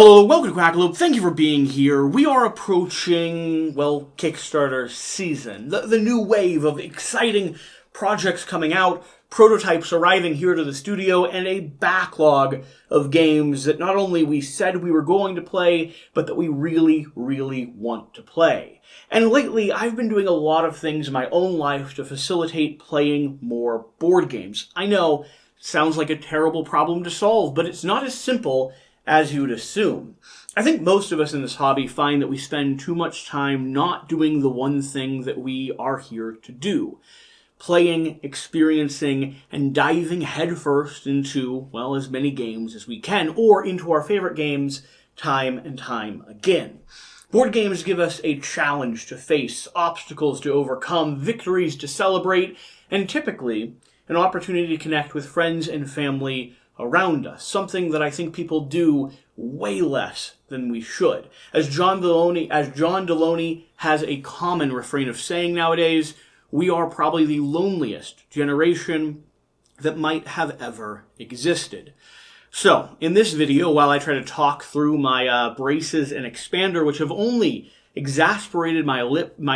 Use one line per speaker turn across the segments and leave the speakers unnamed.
Hello, welcome to Quackalope. Thank you for being here. We are approaching, well, Kickstarter season. The new wave of exciting projects coming out, prototypes arriving here to the studio, and a backlog of games that not only we said we were going to play, but that we really, really want to play. And lately, I've been doing a lot of things in my own life to facilitate playing more board games. I know, sounds like a terrible problem to solve, but it's not as simple as you'd assume. I think most of us in this hobby find that we spend too much time not doing the one thing that we are here to do. Playing, experiencing, and diving headfirst into, well, as many games as we can, or into our favorite games time and time again. Board games give us a challenge to face, obstacles to overcome, victories to celebrate, and typically an opportunity to connect with friends and family around us, something that I think people do way less than we should. As John Deloney has a common refrain of saying nowadays, we are probably the loneliest generation that might have ever existed. So, in this video, while I try to talk through my braces and expander, which have only exasperated my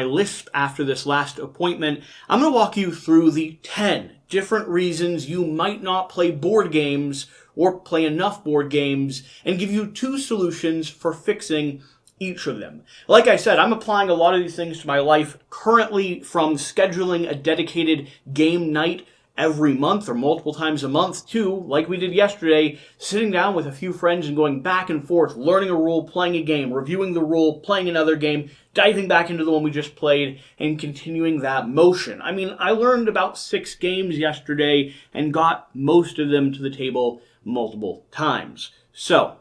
lisp after this last appointment, I'm going to walk you through the 10 different reasons you might not play board games or play enough board games, and give you 2 solutions for fixing each of them. Like I said, I'm applying a lot of these things to my life currently, from scheduling a dedicated game night every month or multiple times a month to, like we did yesterday, sitting down with a few friends and going back and forth, learning a rule, playing a game, reviewing the rule, playing another game, diving back into the one we just played, and continuing that motion. I mean, I learned about 6 games yesterday and got most of them to the table multiple times. So,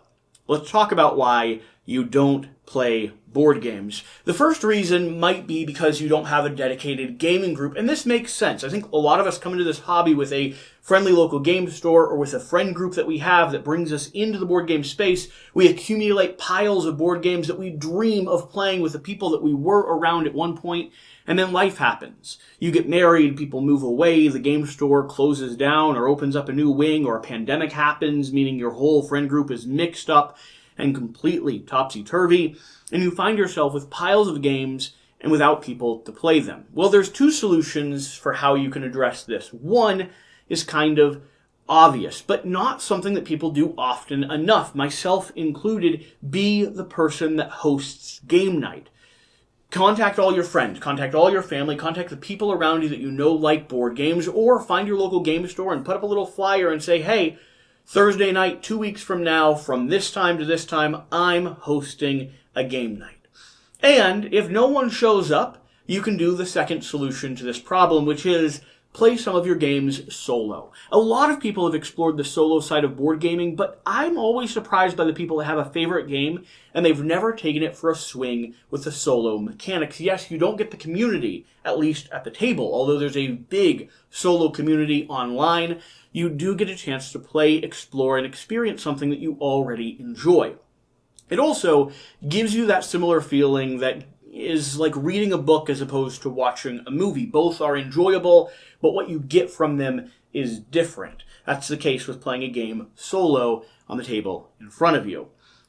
let's talk about why you don't play board games. The first reason might be because you don't have a dedicated gaming group, and this makes sense. I think a lot of us come into this hobby with a friendly local game store or with a friend group that we have that brings us into the board game space. We accumulate piles of board games that we dream of playing with the people that we were around at one point, and then life happens. You get married, people move away, the game store closes down or opens up a new wing, or a pandemic happens, meaning your whole friend group is mixed up and completely topsy-turvy, and you find yourself with piles of games and without people to play them. Well, there's 2 solutions for how you can address this. One is kind of obvious, but not something that people do often enough, myself included. Be the person that hosts game night. Contact all your friends, contact all your family, contact the people around you that you know like board games, or find your local game store and put up a little flyer and say, hey, Thursday night, 2 weeks from now, from this time to this time, I'm hosting a game night. And if no one shows up, you can do the second solution to this problem, which is play some of your games solo. A lot of people have explored the solo side of board gaming, but I'm always surprised by the people that have a favorite game and they've never taken it for a swing with the solo mechanics. Yes, you don't get the community, at least at the table, although there's a big solo community online. You do get a chance to play, explore, and experience something that you already enjoy. It also gives you that similar feeling that is like reading a book as opposed to watching a movie. Both are enjoyable, but what you get from them is different. That's the case with playing a game solo on the table in front of you.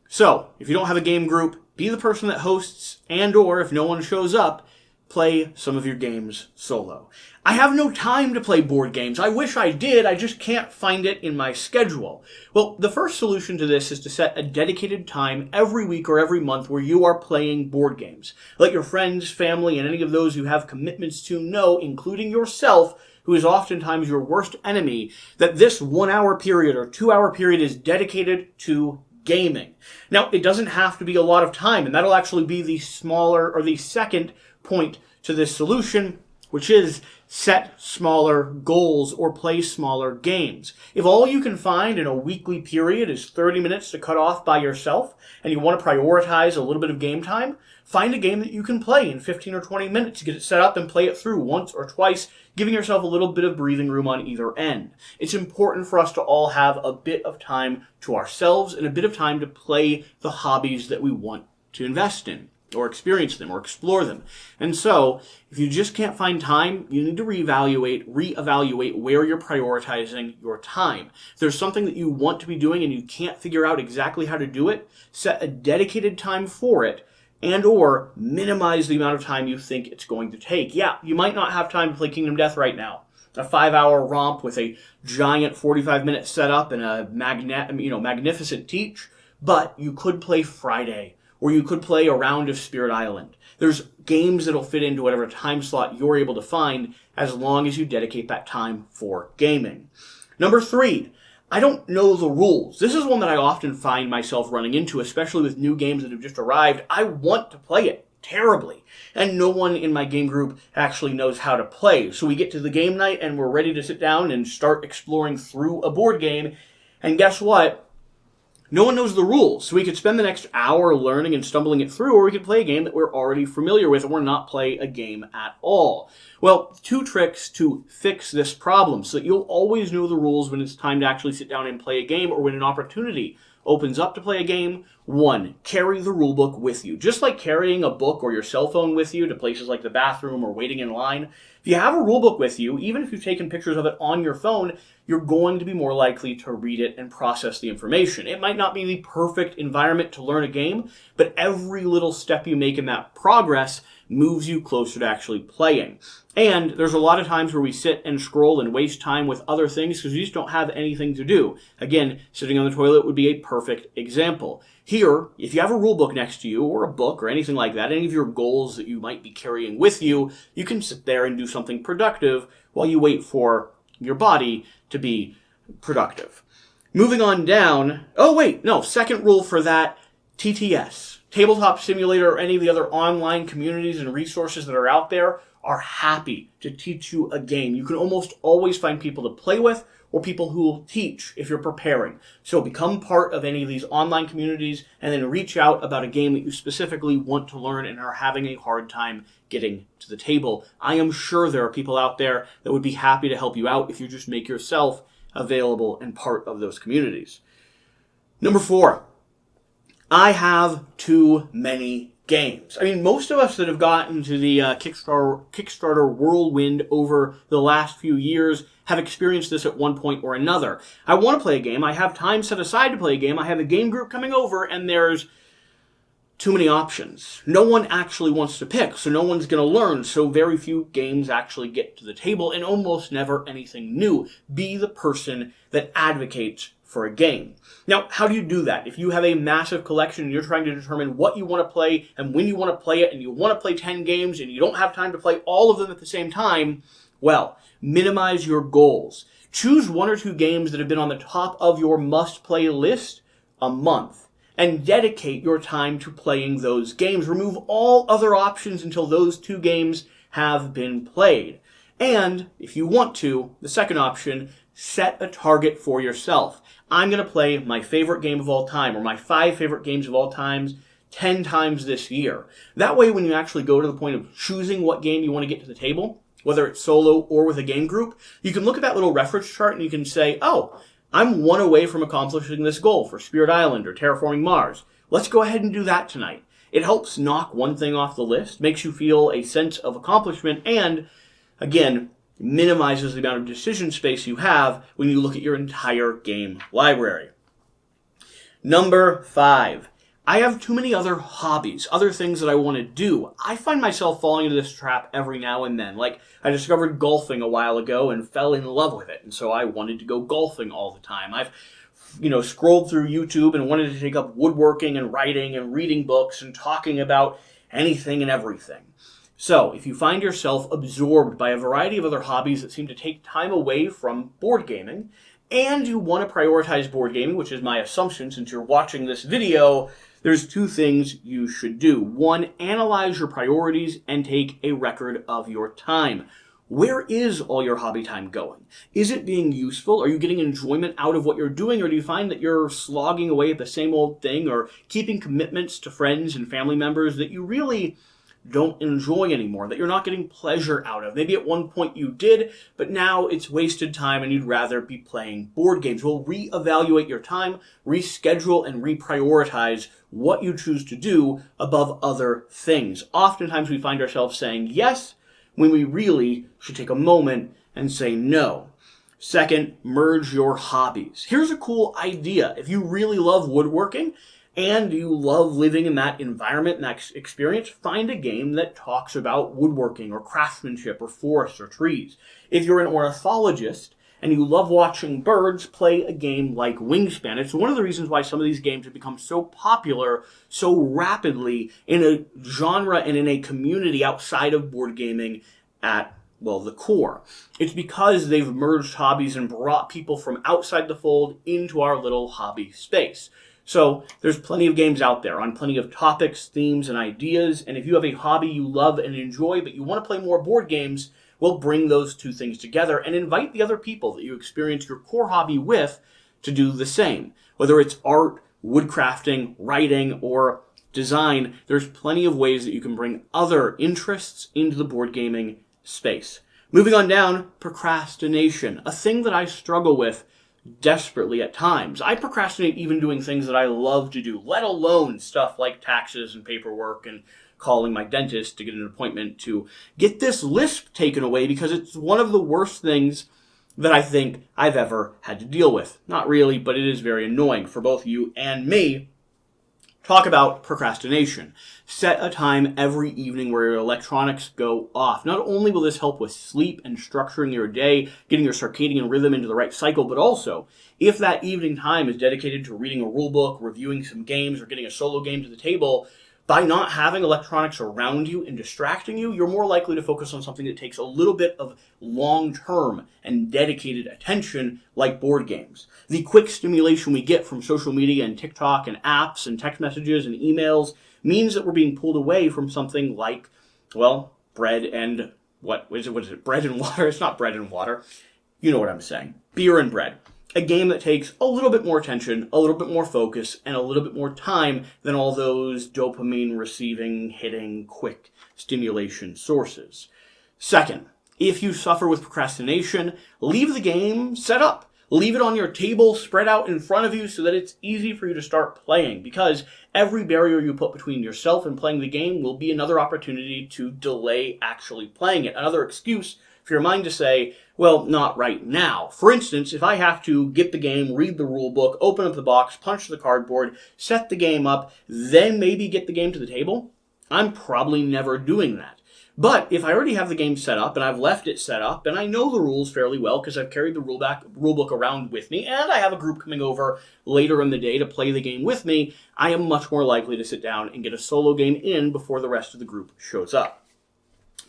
So, if you don't have a game group, be the person that hosts, and or if no one shows up, play some of your games solo. I have no time to play board games. I wish I did, I just can't find it in my schedule. Well, the first solution to this is to set a dedicated time every week or every month where you are playing board games. Let your friends, family, and any of those who have commitments to know, including yourself, who is oftentimes your worst enemy, that this 1 hour period or 2 hour period is dedicated to gaming. Now, it doesn't have to be a lot of time, and that'll actually be the smaller or the second point to this solution, which is set smaller goals or play smaller games. If all you can find in a weekly period is 30 minutes to cut off by yourself, and you want to prioritize a little bit of game time, find a game that you can play in 15 or 20 minutes to get it set up and play it through once or twice, giving yourself a little bit of breathing room on either end. It's important for us to all have a bit of time to ourselves and a bit of time to play the hobbies that we want to invest in. or experience them or explore them. And so, if you just can't find time, you need to reevaluate where you're prioritizing your time. If there's something that you want to be doing and you can't figure out exactly how to do it, set a dedicated time for it and or minimize the amount of time you think it's going to take. Yeah, you might not have time to play Kingdom Death right now. A 5-hour romp with a giant 45-minute setup and a magnificent teach, but you could play Friday, or you could play a round of Spirit Island. There's games that'll fit into whatever time slot you're able to find as long as you dedicate that time for gaming. Number 3, I don't know the rules. This is one that I often find myself running into, especially with new games that have just arrived. I want to play it terribly, and no one in my game group actually knows how to play. So we get to the game night and we're ready to sit down and start exploring through a board game, and guess what? No one knows the rules, so we could spend the next hour learning and stumbling it through, or we could play a game that we're already familiar with or not play a game at all. Well, 2 tricks to fix this problem so that you'll always know the rules when it's time to actually sit down and play a game or when an opportunity opens up to play a game. 1, carry the rulebook with you. Just like carrying a book or your cell phone with you to places like the bathroom or waiting in line, if you have a rulebook with you, even if you've taken pictures of it on your phone, you're going to be more likely to read it and process the information. It might not be the perfect environment to learn a game, but every little step you make in that progress moves you closer to actually playing. And there's a lot of times where we sit and scroll and waste time with other things because we just don't have anything to do. Again, sitting on the toilet would be a perfect example. Here, if you have a rule book next to you, or a book, or anything like that, any of your goals that you might be carrying with you, you can sit there and do something productive while you wait for your body to be productive. Moving on down, second rule for that, TTS. Tabletop Simulator or any of the other online communities and resources that are out there are happy to teach you a game. You can almost always find people to play with or people who will teach if you're preparing. So become part of any of these online communities and then reach out about a game that you specifically want to learn and are having a hard time getting to the table. I am sure there are people out there that would be happy to help you out if you just make yourself available and part of those communities. Number 4, I have too many games. I mean, most of us that have gotten to the Kickstarter whirlwind over the last few years have experienced this at one point or another. I want to play a game. I have time set aside to play a game. I have a game group coming over, and there's too many options. No one actually wants to pick, so no one's going to learn, so very few games actually get to the table, and almost never anything new. Be the person that advocates for a game. Now, how do you do that? If you have a massive collection and you're trying to determine what you want to play and when you want to play it, and you want to play 10 games and you don't have time to play all of them at the same time, well, minimize your goals. Choose 1 or 2 games that have been on the top of your must-play list a month and dedicate your time to playing those games. Remove all other options until those 2 games have been played. And if you want to, the second option, set a target for yourself. I'm going to play my favorite game of all time, or my 5 favorite games of all time, 10 times this year. That way, when you actually go to the point of choosing what game you want to get to the table, whether it's solo or with a game group, you can look at that little reference chart and you can say, oh, I'm 1 away from accomplishing this goal for Spirit Island or Terraforming Mars. Let's go ahead and do that tonight. It helps knock one thing off the list, makes you feel a sense of accomplishment, and, again, minimizes the amount of decision space you have when you look at your entire game library. Number 5. I have too many other hobbies, other things that I want to do. I find myself falling into this trap every now and then. Like, I discovered golfing a while ago and fell in love with it, and so I wanted to go golfing all the time. I've scrolled through YouTube and wanted to take up woodworking and writing and reading books and talking about anything and everything. So, if you find yourself absorbed by a variety of other hobbies that seem to take time away from board gaming, and you want to prioritize board gaming, which is my assumption since you're watching this video, there's 2 things you should do. 1, analyze your priorities and take a record of your time. Where is all your hobby time going? Is it being useful? Are you getting enjoyment out of what you're doing, or do you find that you're slogging away at the same old thing or keeping commitments to friends and family members that you really don't enjoy anymore, that you're not getting pleasure out of. Maybe at one point you did, but now it's wasted time and you'd rather be playing board games. Well, reevaluate your time, reschedule, and reprioritize what you choose to do above other things. Oftentimes we find ourselves saying yes when we really should take a moment and say no. Second, merge your hobbies. Here's a cool idea. If you really love woodworking and you love living in that environment and that experience, find a game that talks about woodworking or craftsmanship or forests or trees. If you're an ornithologist and you love watching birds, play a game like Wingspan. It's one of the reasons why some of these games have become so popular so rapidly in a genre and in a community outside of board gaming at the core. It's because they've merged hobbies and brought people from outside the fold into our little hobby space. So there's plenty of games out there on plenty of topics, themes, and ideas. And if you have a hobby you love and enjoy, but you want to play more board games, well, bring those two things together and invite the other people that you experience your core hobby with to do the same. Whether it's art, woodcrafting, writing, or design, there's plenty of ways that you can bring other interests into the board gaming space. Moving on down, procrastination, a thing that I struggle with desperately at times. I procrastinate even doing things that I love to do, let alone stuff like taxes and paperwork and calling my dentist to get an appointment to get this lisp taken away because it's one of the worst things that I think I've ever had to deal with. Not really, but it is very annoying for both you and me. Talk about procrastination. Set a time every evening where your electronics go off. Not only will this help with sleep and structuring your day, getting your circadian rhythm into the right cycle, but also, if that evening time is dedicated to reading a rule book, reviewing some games, or getting a solo game to the table, by not having electronics around you and distracting you, you're more likely to focus on something that takes a little bit of long-term and dedicated attention, like board games. The quick stimulation we get from social media and TikTok and apps and text messages and emails means that we're being pulled away from something like, bread and what is it? Bread and water? It's not bread and water. You know what I'm saying. Beer and bread. A game that takes a little bit more attention, a little bit more focus, and a little bit more time than all those dopamine receiving, hitting, quick stimulation sources. Second, if you suffer with procrastination, leave the game set up. Leave it on your table, spread out in front of you so that it's easy for you to start playing, because every barrier you put between yourself and playing the game will be another opportunity to delay actually playing it. Another excuse for your mind to say, well, not right now. For instance, if I have to get the game, read the rule book, open up the box, punch the cardboard, set the game up, then maybe get the game to the table, I'm probably never doing that. But if I already have the game set up and I've left it set up and I know the rules fairly well because I've carried the rule book around with me and I have a group coming over later in the day to play the game with me, I am much more likely to sit down and get a solo game in before the rest of the group shows up.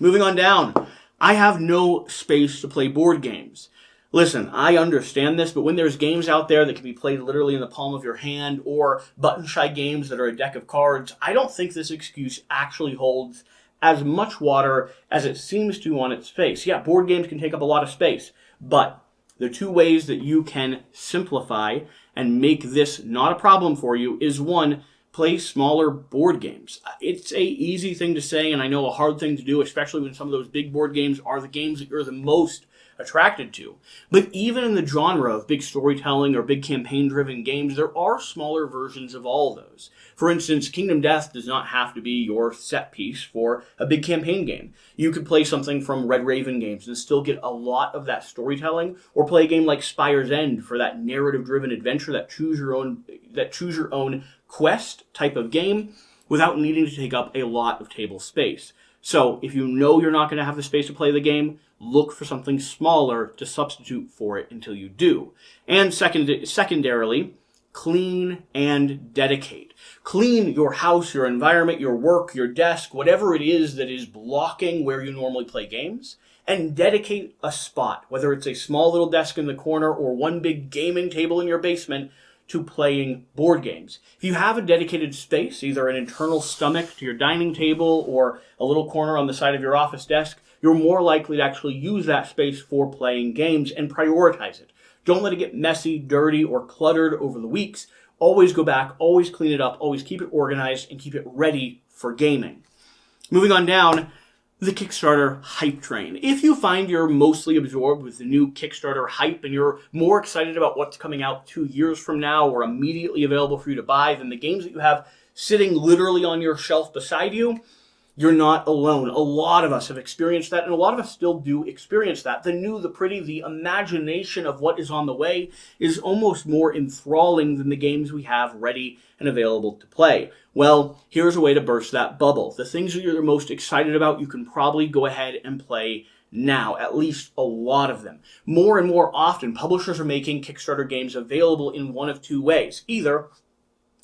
Moving on down, I have no space to play board games. Listen, I understand this, but when there's games out there that can be played literally in the palm of your hand or button-shy games that are a deck of cards, I don't think this excuse actually holds as much water as it seems to on its face. Yeah, board games can take up a lot of space, but the two ways that you can simplify and make this not a problem for you is, one, play smaller board games. It's a easy thing to say, and I know a hard thing to do, especially when some of those big board games are the games that you're the most attracted to. But even in the genre of big storytelling or big campaign-driven games, there are smaller versions of all those. For instance, Kingdom Death does not have to be your set piece for a big campaign game. You could play something from Red Raven Games and still get a lot of that storytelling, or play a game like Spire's End for that narrative-driven adventure, that choose your own quest type of game, without needing to take up a lot of table space. So, if you know you're not going to have the space to play the game, look for something smaller to substitute for it until you do. And secondarily, clean and dedicate. Clean your house, your environment, your work, your desk, whatever it is that is blocking where you normally play games, and dedicate a spot, whether it's a small little desk in the corner or one big gaming table in your basement, to playing board games. If you have a dedicated space, either an internal stomach to your dining table or a little corner on the side of your office desk, you're more likely to actually use that space for playing games and prioritize it. Don't let it get messy, dirty, or cluttered over the weeks. Always go back, always clean it up, always keep it organized, and keep it ready for gaming. Moving on down, the Kickstarter Hype train. If you find you're mostly absorbed with the new Kickstarter Hype and you're more excited about what's coming out 2 years from now or immediately available for you to buy than the games that you have sitting literally on your shelf beside you, you're not alone. A lot of us have experienced that, and a lot of us still do experience that. The new, the pretty, the imagination of what is on the way is almost more enthralling than the games we have ready and available to play. Well, here's a way to burst that bubble. The things that you're most excited about, you can probably go ahead and play now, at least a lot of them. More and more often, publishers are making Kickstarter games available in one of two ways. Either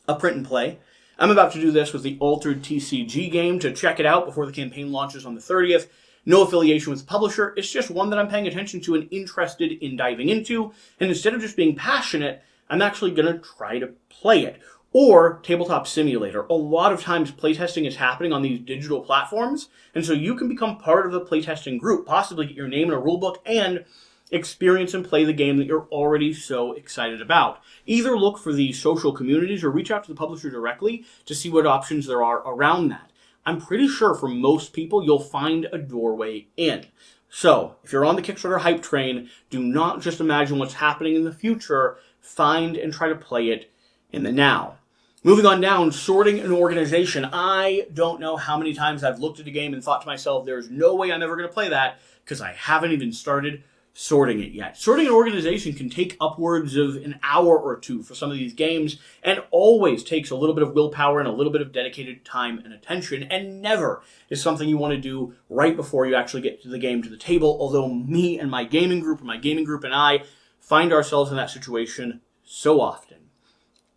a print and play. I'm about to do this with the Altered TCG game to check it out before the campaign launches on the 30th. No affiliation with the publisher. It's just one that I'm paying attention to and interested in diving into. And instead of just being passionate, I'm actually going to try to play it. Or Tabletop Simulator. A lot of times playtesting is happening on these digital platforms, and so you can become part of the playtesting group, possibly get your name in a rulebook, and experience and play the game that you're already so excited about. Either look for the social communities or reach out to the publisher directly to see what options there are around that. I'm pretty sure for most people you'll find a doorway in. So, if you're on the Kickstarter hype train, do not just imagine what's happening in the future, find and try to play it in the now. Moving on down, sorting and organization. I don't know how many times I've looked at a game and thought to myself, there's no way I'm ever going to play that because I haven't even started sorting it yet. Sorting and organization can take upwards of an hour or two for some of these games and always takes a little bit of willpower and a little bit of dedicated time and attention, and never is something you want to do right before you actually get to the game, to the table, although me and my gaming group and I find ourselves in that situation so often.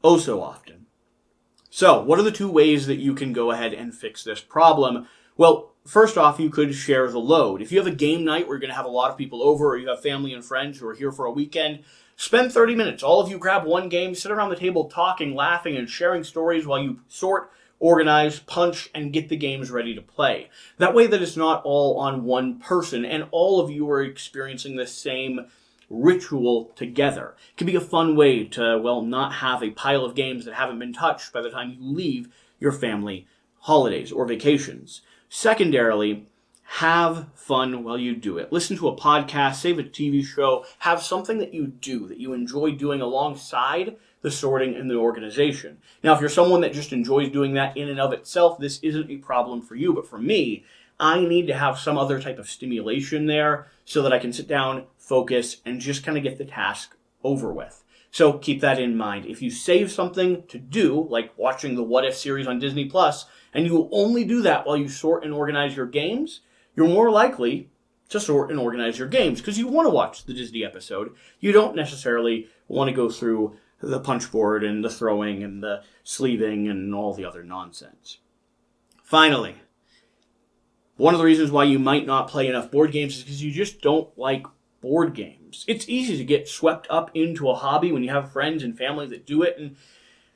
Oh, so often. So, what are the two ways that you can go ahead and fix this problem? Well, first off, you could share the load. If you have a game night where you're going to have a lot of people over, or you have family and friends who are here for a weekend, spend 30 minutes. All of you grab one game, sit around the table talking, laughing, and sharing stories while you sort, organize, punch, and get the games ready to play. That way that it's not all on one person, and all of you are experiencing the same ritual together. It can be a fun way to, well, not have a pile of games that haven't been touched by the time you leave your family holidays or vacations. Secondarily, have fun while you do it. Listen to a podcast, save a TV show, have something that you do, that you enjoy doing alongside the sorting and the organization. Now, if you're someone that just enjoys doing that in and of itself, this isn't a problem for you, but for me, I need to have some other type of stimulation there so that I can sit down, focus, and just kind of get the task over with. So keep that in mind. If you save something to do, like watching the What If series on Disney+, and you will only do that while you sort and organize your games, you're more likely to sort and organize your games because you want to watch the Disney episode. You don't necessarily want to go through the punch board and the throwing and the sleeving and all the other nonsense. Finally, one of the reasons why you might not play enough board games is because you just don't like board games. It's easy to get swept up into a hobby when you have friends and family that do it and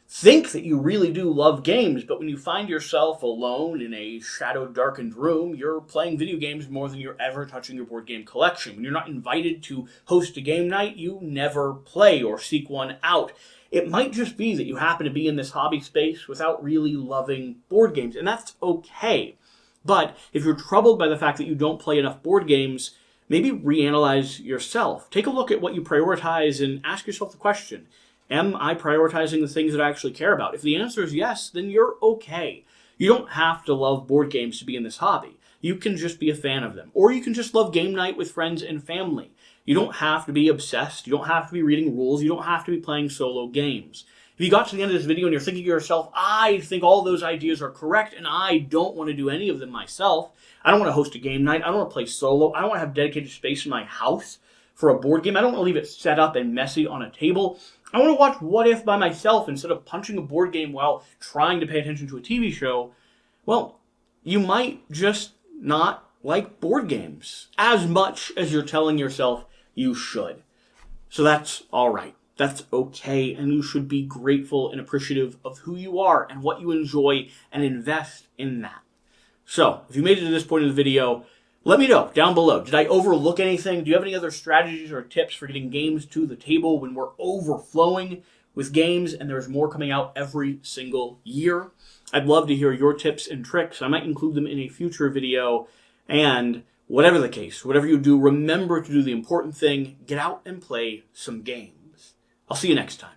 think that you really do love games, but when you find yourself alone in a shadow-darkened room, you're playing video games more than you're ever touching your board game collection. When you're not invited to host a game night, you never play or seek one out. It might just be that you happen to be in this hobby space without really loving board games, and that's okay. But if you're troubled by the fact that you don't play enough board games, maybe reanalyze yourself. Take a look at what you prioritize and ask yourself the question, am I prioritizing the things that I actually care about? If the answer is yes, then you're okay. You don't have to love board games to be in this hobby. You can just be a fan of them. Or you can just love game night with friends and family. You don't have to be obsessed. You don't have to be reading rules. You don't have to be playing solo games. If you got to the end of this video and you're thinking to yourself, I think all those ideas are correct and I don't want to do any of them myself. I don't want to host a game night. I don't want to play solo. I don't want to have dedicated space in my house for a board game. I don't want to leave it set up and messy on a table. I want to watch What If by myself instead of punching a board game while trying to pay attention to a TV show. Well, you might just not like board games as much as you're telling yourself you should. So that's all right. That's okay, and you should be grateful and appreciative of who you are and what you enjoy and invest in that. So, if you made it to this point in the video, let me know down below. Did I overlook anything? Do you have any other strategies or tips for getting games to the table when we're overflowing with games and there's more coming out every single year? I'd love to hear your tips and tricks. I might include them in a future video. And whatever the case, whatever you do, remember to do the important thing. Get out and play some games. I'll see you next time.